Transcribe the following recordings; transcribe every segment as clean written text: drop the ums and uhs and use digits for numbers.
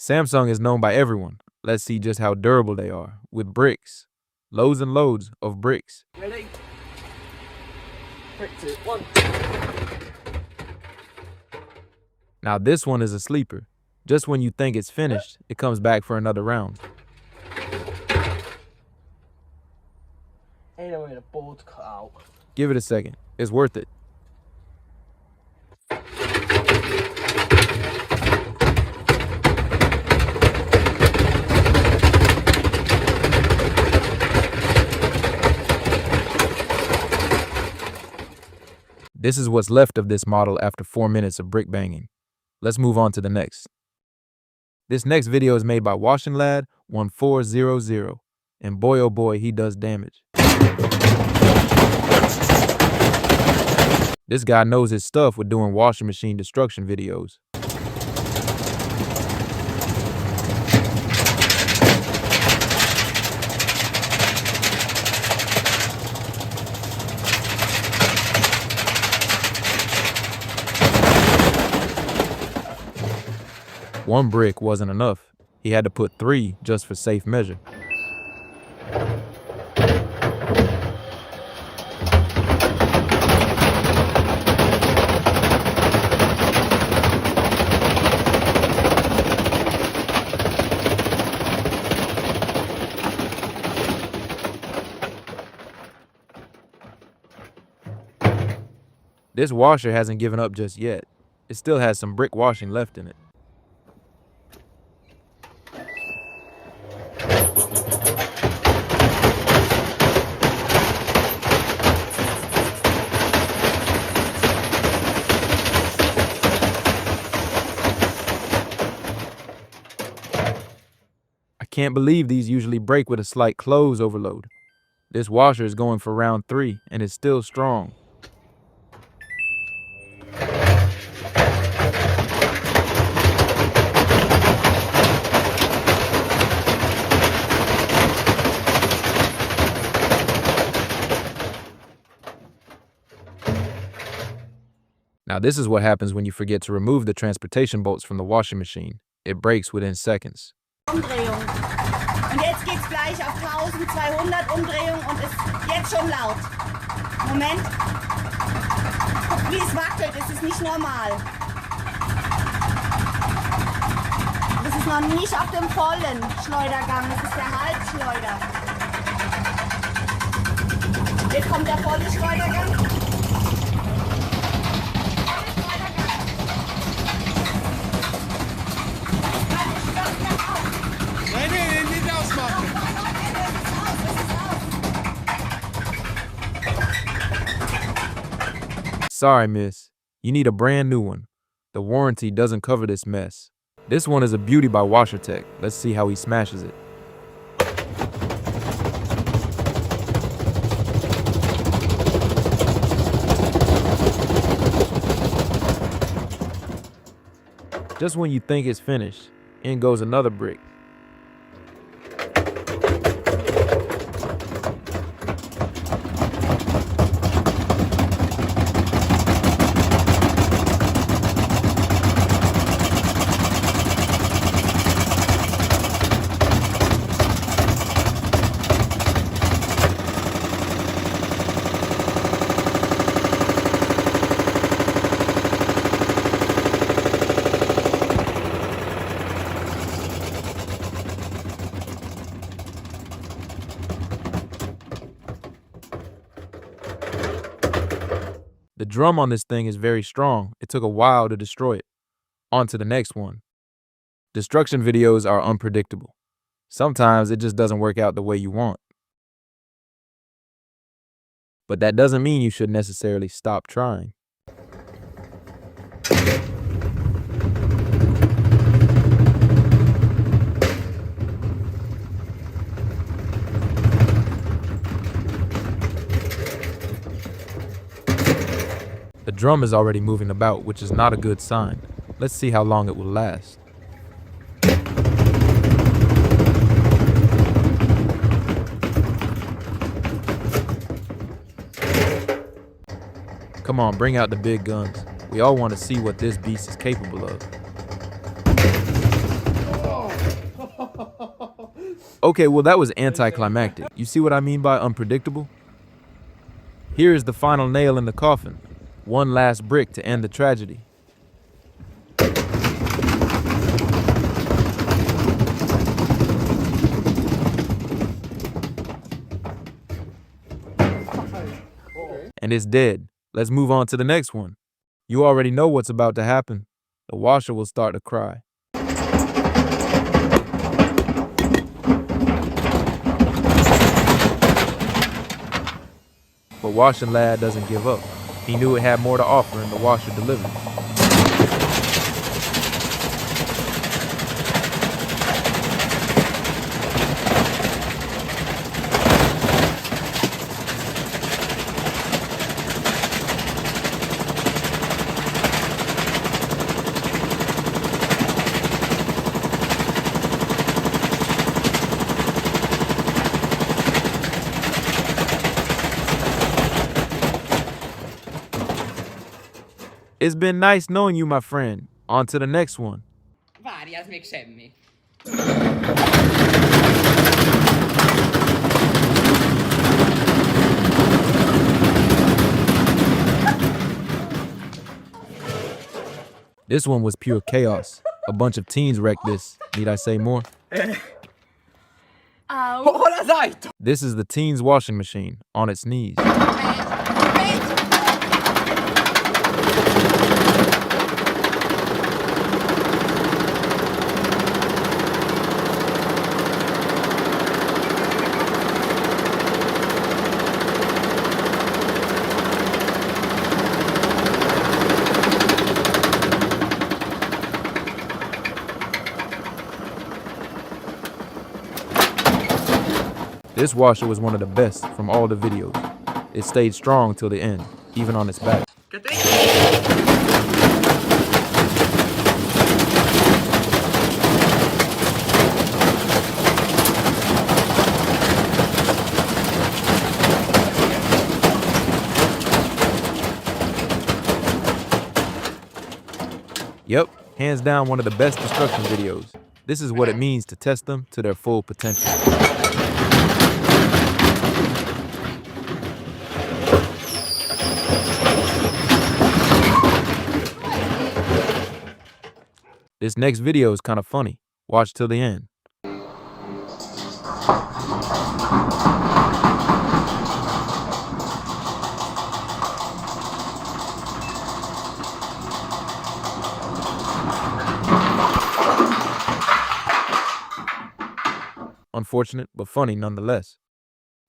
Samsung is known by everyone. Let's see just how durable they are with bricks. Loads and loads of bricks. Ready? Brick 2, 1. Now this one is a sleeper. Just when you think it's finished, it comes back for another round. Ain't no way the board's cut out. Give it a second. It's worth it. This is what's left of this model after 4 minutes of brick banging. Let's move on to the next. This next video is made by WashingLad1400, and boy oh boy, he does damage. This guy knows his stuff with doing washing machine destruction videos. One brick wasn't enough. He had to put 3 just for safe measure. This washer hasn't given up just yet. It still has some brick washing left in it. I can't believe these usually break with a slight close overload. This washer is going for round 3 and it's still strong. Now this is what happens when you forget to remove the transportation bolts from the washing machine. It breaks within seconds. Umdrehung. Und jetzt geht's gleich auf 1200 Umdrehungen und ist jetzt schon laut. Moment. Guck, wie es wackelt, es ist nicht normal. Das ist noch nicht auf dem vollen Schleudergang, das ist der Halbschleuder. Jetzt kommt der volle Schleudergang. Sorry, miss. You need a brand new one. The warranty doesn't cover this mess. This one is a beauty by WasherTech. Let's see how he smashes it. Just when you think it's finished, in goes another brick. The drum on this thing is very strong. It took a while to destroy it. On to the next one. Destruction videos are unpredictable. Sometimes it just doesn't work out the way you want. But that doesn't mean you should necessarily stop trying. The drum is already moving about, which is not a good sign. Let's see how long it will last. Come on, bring out the big guns. We all want to see what this beast is capable of. Okay, well that was anticlimactic. You see what I mean by unpredictable? Here is the final nail in the coffin. One last brick to end the tragedy. And it's dead. Let's move on to the next one. You already know what's about to happen. The washer will start to cry. But Washing Lad doesn't give up. He knew it had more to offer and the washer delivered. It's been nice knowing you, my friend. On to the next one. Várj, az még semmi. This one was pure chaos. A bunch of teens wrecked this. Need I say more? Hol az ajtó? This is the teens' washing machine on its knees. This washer was one of the best from all the videos. It stayed strong till the end, even on its back. Yep, hands down one of the best destruction videos. This is what it means to test them to their full potential. This next video is kind of funny. Watch till the end. Unfortunate, but funny nonetheless.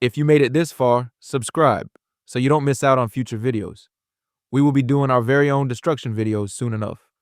If you made it this far, subscribe so you don't miss out on future videos. We will be doing our very own destruction videos soon enough.